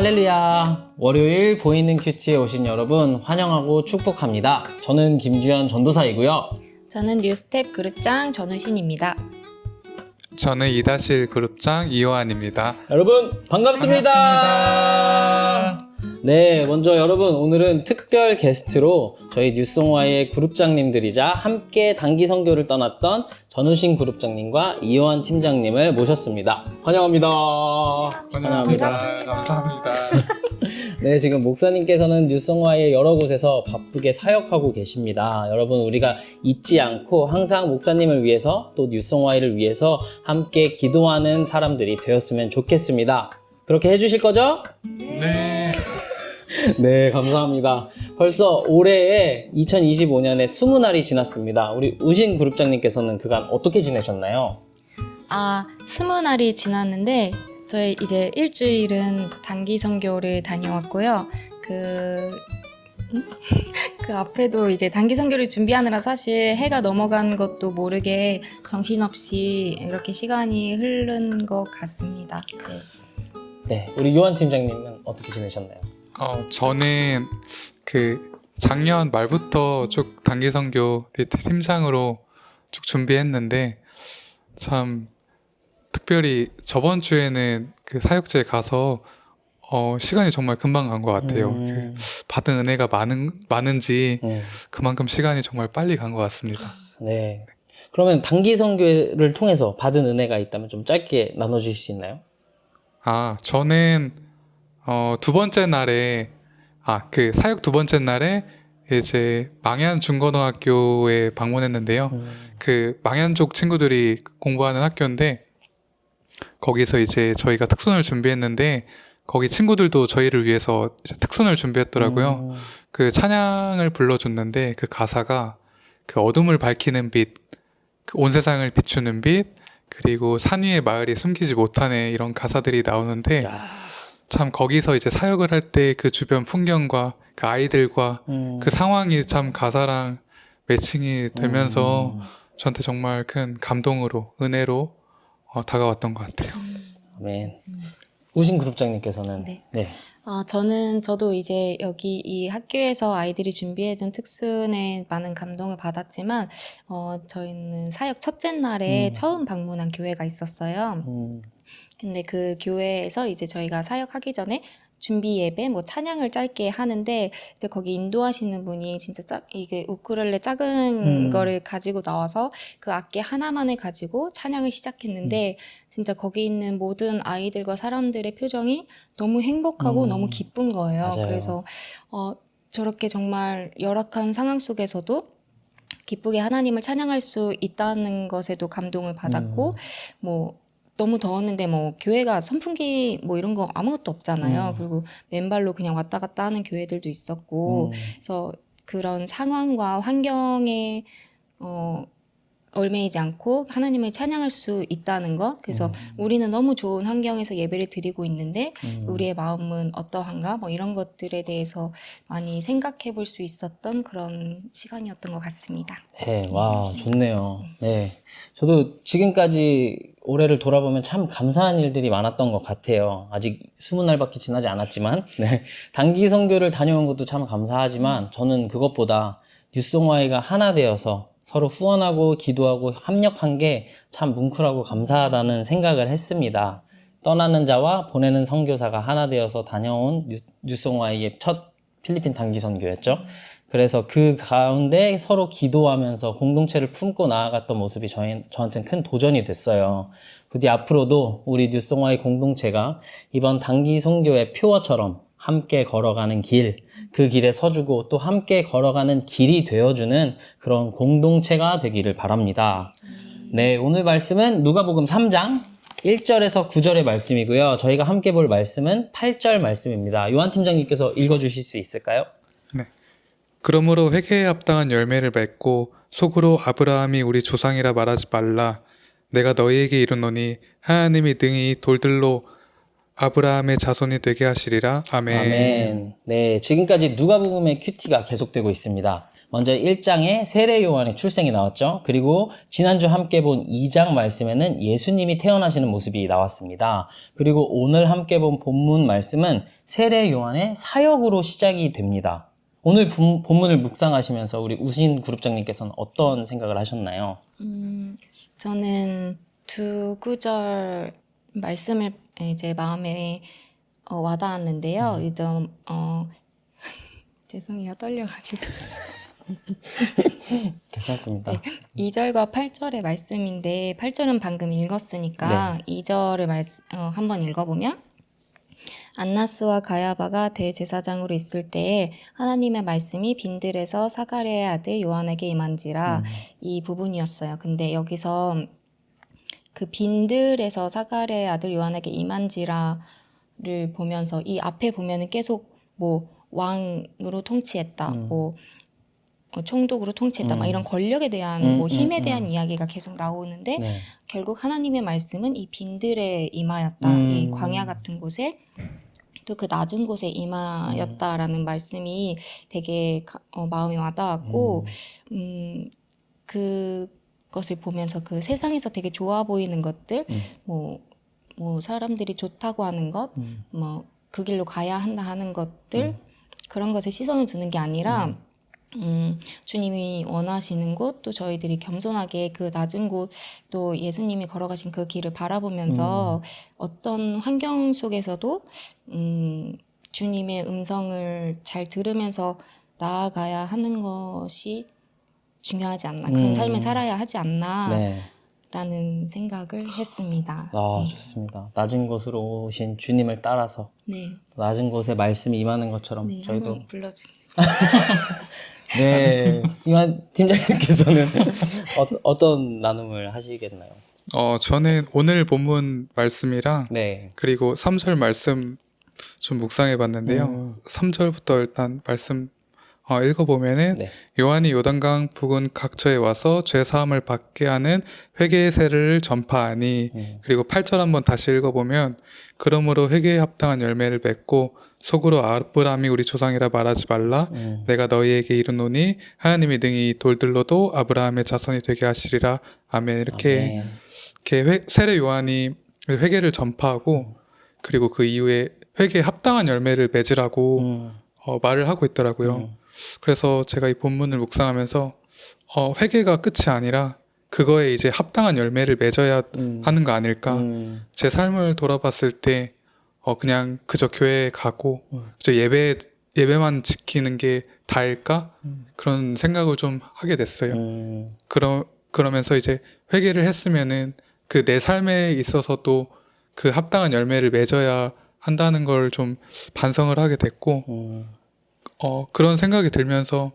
할렐루야! 월요일 보이는 큐티에 오신 여러분 환영하고 축복합니다. 저는 김주현 전도사이고요. 저는 뉴스텝 그룹장 전우신입니다. 저는 이다실 그룹장 이호환입니다. 여러분 반갑습니다. 네, 먼저 여러분 오늘은 특별 게스트로 저희 뉴송와의 그룹장님들이자 함께 단기 선교를 떠났던 전우신 그룹장님과 이호환 팀장님을 모셨습니다. 환영합니다. 감사합니다. 네, 지금 목사님께서는 뉴송와의 여러 곳에서 바쁘게 사역하고 계십니다. 여러분, 우리가 잊지 않고 항상 목사님을 위해서 또 뉴송와를 위해서 함께 기도하는 사람들이 되었으면 좋겠습니다. 그렇게 해주실 거죠? 네. 네, 감사합니다. 벌써 올해에 2025년에 20날이 지났습니다. 우리 우신 그룹장님께서는 그간 어떻게 지내셨나요? 20날이 지났는데 저희 이제 일주일은 단기 선교를 다녀왔고요. 그 앞에도 이제 단기 선교를 준비하느라 사실 해가 넘어간 것도 모르게 정신없이 이렇게 시간이 흐른 것 같습니다. 네, 우리 요한 팀장님은 어떻게 지내셨나요? 저는 작년 말부터 쭉 단기 선교 팀장으로 쭉 준비했는데 참 특별히 저번 주에는 그 사역지에 가서 시간이 정말 금방 간 것 같아요. 받은 은혜가 많은지 그만큼 시간이 정말 빨리 간 것 같습니다. 네. 그러면 단기 선교를 통해서 받은 은혜가 있다면 좀 짧게 나눠주실 수 있나요? 저는 두 번째 날에 사역 두 번째 날에 이제 망현 중고등학교에 방문했는데요. 그 망현족 친구들이 공부하는 학교인데 거기서 이제 저희가 특선을 준비했는데 거기 친구들도 저희를 위해서 특선을 준비했더라고요. 그 찬양을 불러줬는데 그 가사가 그 어둠을 밝히는 빛, 온 세상을 비추는 빛, 그리고 산 위의 마을이 숨기지 못하네 이런 가사들이 나오는데 참 거기서 이제 사역을 할 때 그 주변 풍경과 그 아이들과 그 상황이 참 가사랑 매칭이 되면서 저한테 정말 큰 감동으로 은혜로 다가왔던 것 같아요. 아멘. 우신 그룹장님께서는 네. 저도 이제 여기 이 학교에서 아이들이 준비해준 특순에 많은 감동을 받았지만 저희는 사역 첫째 날에 처음 방문한 교회가 있었어요. 근데 그 교회에서 이제 저희가 사역하기 전에 준비 예배, 뭐 찬양을 짧게 하는데 이제 거기 인도하시는 분이 진짜 이게 우쿨렐레 작은 거를 가지고 나와서 그 악기 하나만을 가지고 찬양을 시작했는데 진짜 거기 있는 모든 아이들과 사람들의 표정이 너무 행복하고 너무 기쁜 거예요. 맞아요. 그래서 저렇게 정말 열악한 상황 속에서도 기쁘게 하나님을 찬양할 수 있다는 것에도 감동을 받았고 뭐 너무 더웠는데 뭐 교회가 선풍기 뭐 이런 거 아무것도 없잖아요. 그리고 맨발로 그냥 왔다 갔다 하는 교회들도 있었고 그래서 그런 상황과 환경에 얽매이지 않고 하나님을 찬양할 수 있다는 것. 그래서 우리는 너무 좋은 환경에서 예배를 드리고 있는데 우리의 마음은 어떠한가 뭐 이런 것들에 대해서 많이 생각해 볼 수 있었던 그런 시간이었던 것 같습니다. 네, 와, 좋네요. 네. 저도 지금까지 올해를 돌아보면 참 감사한 일들이 많았던 것 같아요. 아직 20날밖에 지나지 않았지만, 네. 단기 선교를 다녀온 것도 참 감사하지만, 저는 그것보다 뉴송와이가 하나 되어서 서로 후원하고 기도하고 합력한 게 참 뭉클하고 감사하다는 생각을 했습니다. 떠나는 자와 보내는 선교사가 하나 되어서 다녀온 뉴송와이의 첫 필리핀 단기 선교였죠. 그래서 그 가운데 서로 기도하면서 공동체를 품고 나아갔던 모습이 저한테는 큰 도전이 됐어요. 부디 앞으로도 우리 뉴송와이 공동체가 이번 단기 선교의 표어처럼 함께 걸어가는 길, 그 길에 서주고 또 함께 걸어가는 길이 되어주는 그런 공동체가 되기를 바랍니다. 네, 오늘 말씀은 누가복음 3장 1절에서 9절의 말씀이고요. 저희가 함께 볼 말씀은 8절 말씀입니다. 요한 팀장님께서 읽어주실 수 있을까요? 네. 그러므로 회개에 합당한 열매를 맺고 속으로 아브라함이 우리 조상이라 말하지 말라. 내가 너희에게 이르노니 하나님이 능히 돌들로 아브라함의 자손이 되게 하시리라. 아멘. 아멘. 네, 지금까지 누가복음의 큐티가 계속되고 있습니다. 먼저 1장에 세례 요한의 출생이 나왔죠. 그리고 지난주 함께 본 2장 말씀에는 예수님이 태어나시는 모습이 나왔습니다. 그리고 오늘 함께 본 본문 말씀은 세례 요한의 사역으로 시작이 됩니다. 오늘 본문을 묵상하시면서 우리 우신 그룹장님께서는 어떤 생각을 하셨나요? 저는 두 구절 말씀을 이제 마음에 와닿았는데요. 이제 죄송해요, 떨려가지고. 괜찮습니다. 2절과 8절의 말씀인데 8절은 방금 읽었으니까 2절을 한번 읽어보면 안나스와 가야바가 대제사장으로 있을 때에 하나님의 말씀이 빈들에서 사가랴의 아들 요한에게 임한지라 이 부분이었어요. 근데 여기서 그 빈들에서 사가랴의 아들 요한에게 임한지라를 보면서 이 앞에 보면은 계속 뭐 왕으로 통치했다, 뭐 총독으로 통치했다, 막 이런 권력에 대한 뭐 힘에 대한 이야기가 계속 나오는데 네. 결국 하나님의 말씀은 이 빈들에 임하였다, 이 광야 같은 곳에 또 그 낮은 곳에 임하였다라는 말씀이 되게 마음에 와닿았고 그것을 보면서 그 세상에서 되게 좋아 보이는 것들, 뭐 사람들이 좋다고 하는 것, 뭐 그 길로 가야 한다 하는 것들, 그런 것에 시선을 두는 게 아니라 주님이 원하시는 곳, 또 저희들이 겸손하게 그 낮은 곳, 또 예수님이 걸어가신 그 길을 바라보면서 어떤 환경 속에서도 주님의 음성을 잘 들으면서 나아가야 하는 것이 중요하지 않나, 그런 삶을 살아야 하지 않나 네. 라는 생각을 했습니다. 아, 좋습니다. 낮은 곳으로 오신 주님을 따라서 네, 낮은 곳에 말씀이 임하는 것처럼 네, 저희도 한번 불러주세요. 네, 이만 팀장님께서는 어떤 나눔을 하시겠나요? 저는 오늘 본문 말씀이랑 네. 그리고 3절 말씀 좀 묵상해 봤는데요. 3절부터 일단 말씀 읽어보면은 네. 요한이 요단강 부근 각처에 와서 죄 사함을 받게 하는 회개의 세례를 전파하니, 그리고 8절 한번 다시 읽어보면 그러므로 회개에 합당한 열매를 맺고 속으로 아브라함이 우리 조상이라 말하지 말라. 내가 너희에게 이르노니 하나님이 능히 돌들로도 아브라함의 자손이 되게 하시리라. 아멘. 이렇게 세례 요한이 회개를 전파하고 그리고 그 이후에 회개에 합당한 열매를 맺으라고 말을 하고 있더라고요. 그래서 제가 이 본문을 묵상하면서 회개가 끝이 아니라 그거에 이제 합당한 열매를 맺어야 하는 거 아닐까. 제 삶을 돌아봤을 때 그냥 그저 교회에 가고 그저 예배만 지키는 게 다일까? 그런 생각을 좀 하게 됐어요. 그러면서 이제 회개를 했으면은 그 내 삶에 있어서도 그 합당한 열매를 맺어야 한다는 걸 좀 반성을 하게 됐고, 그런 생각이 들면서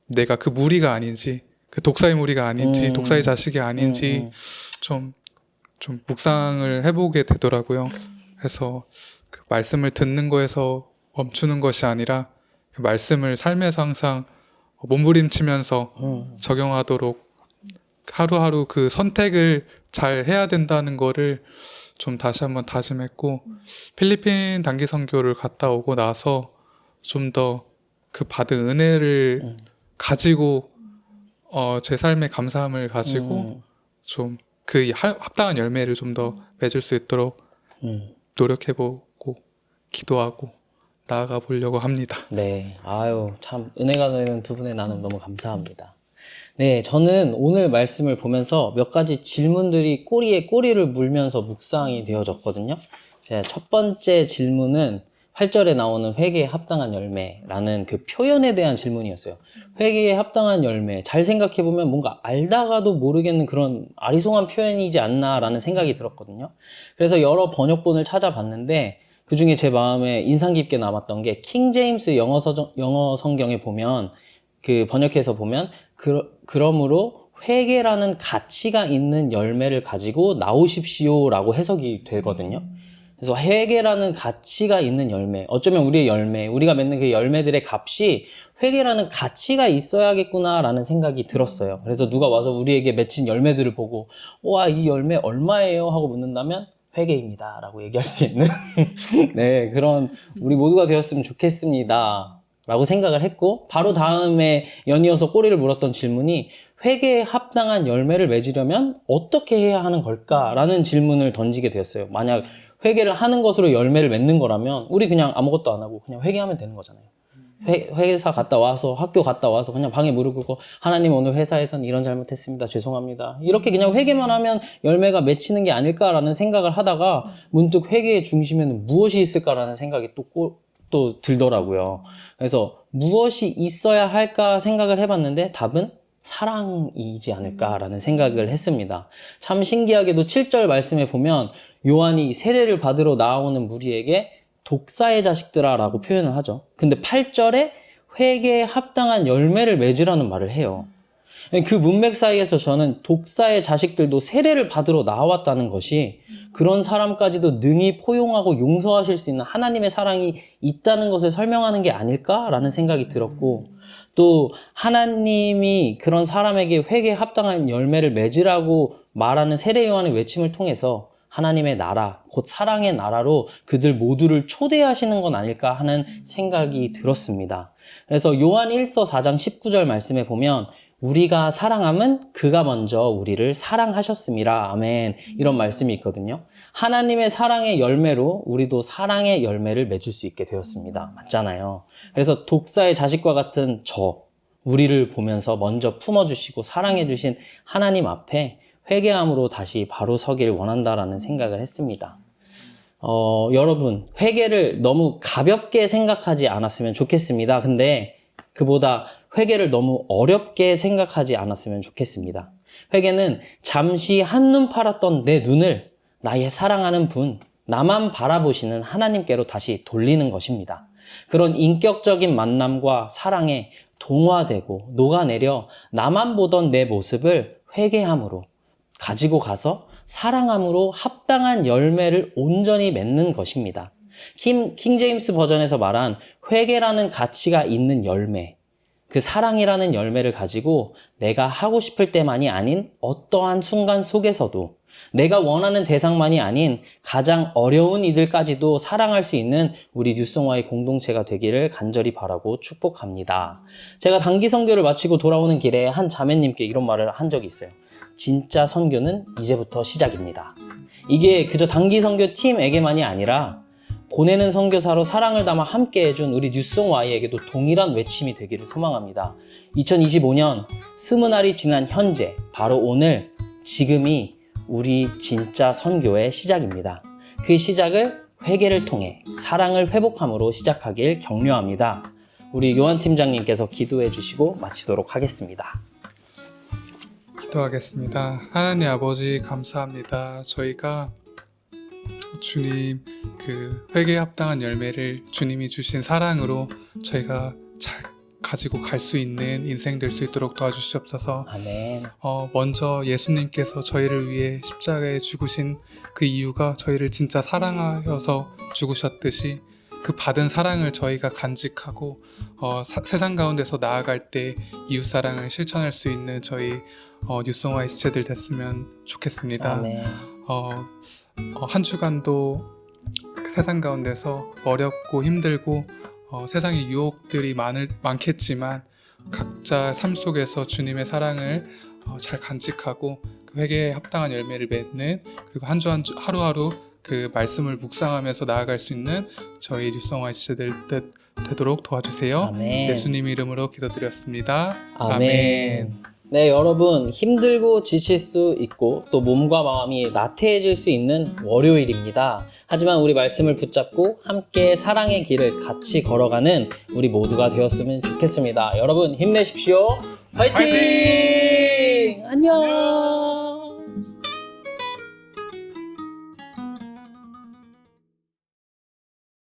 내가 그 무리가 아닌지, 그 독사의 무리가 아닌지, 독사의 자식이 아닌지 좀 묵상을 해보게 되더라고요. 그래서 그 말씀을 듣는 거에서 멈추는 것이 아니라 그 말씀을 삶에서 항상 몸부림치면서 적용하도록 하루하루 그 선택을 잘 해야 된다는 거를 좀 다시 한번 다짐했고, 필리핀 단기 선교를 갔다 오고 나서 좀 더 그 받은 은혜를 가지고 제 삶의 감사함을 가지고 좀 그 합당한 열매를 좀 더 맺을 수 있도록 노력해보고 기도하고 나아가 보려고 합니다. 네. 아유, 참 은혜가 되는 두 분의 나눔 너무 감사합니다. 네, 저는 오늘 말씀을 보면서 몇 가지 질문들이 꼬리에 꼬리를 물면서 묵상이 되어졌거든요. 제 첫 번째 질문은 8절에 나오는 회개에 합당한 열매라는 그 표현에 대한 질문이었어요. 회개에 합당한 열매. 잘 생각해보면 뭔가 알다가도 모르겠는 그런 아리송한 표현이지 않나라는 생각이 들었거든요. 그래서 여러 번역본을 찾아봤는데 그 중에 제 마음에 인상 깊게 남았던 게 킹 제임스 영어 성경에 보면 그 번역해서 보면 그러므로 회개라는 가치가 있는 열매를 가지고 나오십시오라고 해석이 되거든요. 그래서 회개라는 가치가 있는 열매, 어쩌면 우리의 열매, 우리가 맺는 그 열매들의 값이 회개라는 가치가 있어야겠구나라는 생각이 들었어요. 그래서 누가 와서 우리에게 맺힌 열매들을 보고 와, 이 열매 얼마예요? 하고 묻는다면 회개입니다 라고 얘기할 수 있는 네, 그런 우리 모두가 되었으면 좋겠습니다 라고 생각을 했고, 바로 다음에 연이어서 꼬리를 물었던 질문이 회개에 합당한 열매를 맺으려면 어떻게 해야 하는 걸까라는 질문을 던지게 되었어요. 만약 회개를 하는 것으로 열매를 맺는 거라면 우리 그냥 아무것도 안 하고 그냥 회개하면 되는 거잖아요. 회사 갔다 와서, 학교 갔다 와서 그냥 방에 무릎 꿇고 하나님 오늘 회사에선 이런 잘못했습니다. 죄송합니다. 이렇게 그냥 회개만 하면 열매가 맺히는 게 아닐까라는 생각을 하다가 문득 회개의 중심에는 무엇이 있을까라는 생각이 또 들더라고요. 그래서 무엇이 있어야 할까 생각을 해봤는데 답은 사랑이지 않을까라는 생각을 했습니다. 참 신기하게도 7절 말씀에 보면 요한이 세례를 받으러 나오는 무리에게 독사의 자식들아 라고 표현을 하죠. 근데 8절에 회개에 합당한 열매를 맺으라는 말을 해요. 그 문맥 사이에서 저는 독사의 자식들도 세례를 받으러 나왔다는 것이 그런 사람까지도 능히 포용하고 용서하실 수 있는 하나님의 사랑이 있다는 것을 설명하는 게 아닐까라는 생각이 들었고, 또 하나님이 그런 사람에게 회개에 합당한 열매를 맺으라고 말하는 세례 요한의 외침을 통해서 하나님의 나라, 곧 사랑의 나라로 그들 모두를 초대하시는 건 아닐까 하는 생각이 들었습니다. 그래서 요한 1서 4장 19절 말씀에 보면 우리가 사랑함은 그가 먼저 우리를 사랑하셨음이라. 아멘. 이런 말씀이 있거든요. 하나님의 사랑의 열매로 우리도 사랑의 열매를 맺을 수 있게 되었습니다. 맞잖아요. 그래서 독사의 자식과 같은 우리를 보면서 먼저 품어주시고 사랑해주신 하나님 앞에 회개함으로 다시 바로 서길 원한다라는 생각을 했습니다. 여러분, 회개를 너무 가볍게 생각하지 않았으면 좋겠습니다. 근데 그보다 회개를 너무 어렵게 생각하지 않았으면 좋겠습니다. 회개는 잠시 한눈 팔았던 내 눈을 나의 사랑하는 분, 나만 바라보시는 하나님께로 다시 돌리는 것입니다. 그런 인격적인 만남과 사랑에 동화되고 녹아내려 나만 보던 내 모습을 회개함으로 가지고 가서 사랑함으로 합당한 열매를 온전히 맺는 것입니다. 킹 제임스 버전에서 말한 회개라는 가치가 있는 열매, 그 사랑이라는 열매를 가지고 내가 하고 싶을 때만이 아닌 어떠한 순간 속에서도 내가 원하는 대상만이 아닌 가장 어려운 이들까지도 사랑할 수 있는 우리 뉴송와의 공동체가 되기를 간절히 바라고 축복합니다. 제가 단기 선교를 마치고 돌아오는 길에 한 자매님께 이런 말을 한 적이 있어요. 진짜 선교는 이제부터 시작입니다. 이게 그저 단기 선교 팀에게만이 아니라 보내는 선교사로 사랑을 담아 함께 해준 우리 뉴송와이에게도 동일한 외침이 되기를 소망합니다. 2025년 20날이 지난 현재, 바로 오늘, 지금이 우리 진짜 선교의 시작입니다. 그 시작을 회개를 통해 사랑을 회복함으로 시작하길 격려합니다. 우리 요한 팀장님께서 기도해 주시고 마치도록 하겠습니다. 기도하겠습니다. 하나님 아버지 감사합니다. 저희가 주님 그 회개에 합당한 열매를 주님이 주신 사랑으로 저희가 잘 가지고 갈 수 있는 인생 될 수 있도록 도와주시옵소서. 아멘. 먼저 예수님께서 저희를 위해 십자가에 죽으신 그 이유가 저희를 진짜 사랑하여서 죽으셨듯이 그 받은 사랑을 저희가 간직하고 세상 가운데서 나아갈 때 이웃사랑을 실천할 수 있는 저희 뉴송와의 지체들 됐으면 좋겠습니다. 아멘. 한 주간도 그 세상 가운데서 어렵고 힘들고 세상의 유혹들이 많겠지만 각자 삶 속에서 주님의 사랑을 잘 간직하고 그 회개에 합당한 열매를 맺는, 그리고 한 주 한 주 하루하루 그 말씀을 묵상하면서 나아갈 수 있는 저희 뉴송와의 지체들 되도록 도와주세요. 아멘. 예수님 이름으로 기도드렸습니다. 아멘. 네, 여러분, 힘들고 지칠 수 있고 또 몸과 마음이 나태해질 수 있는 월요일입니다. 하지만 우리 말씀을 붙잡고 함께 사랑의 길을 같이 걸어가는 우리 모두가 되었으면 좋겠습니다. 여러분 힘내십시오. 화이팅! 안녕!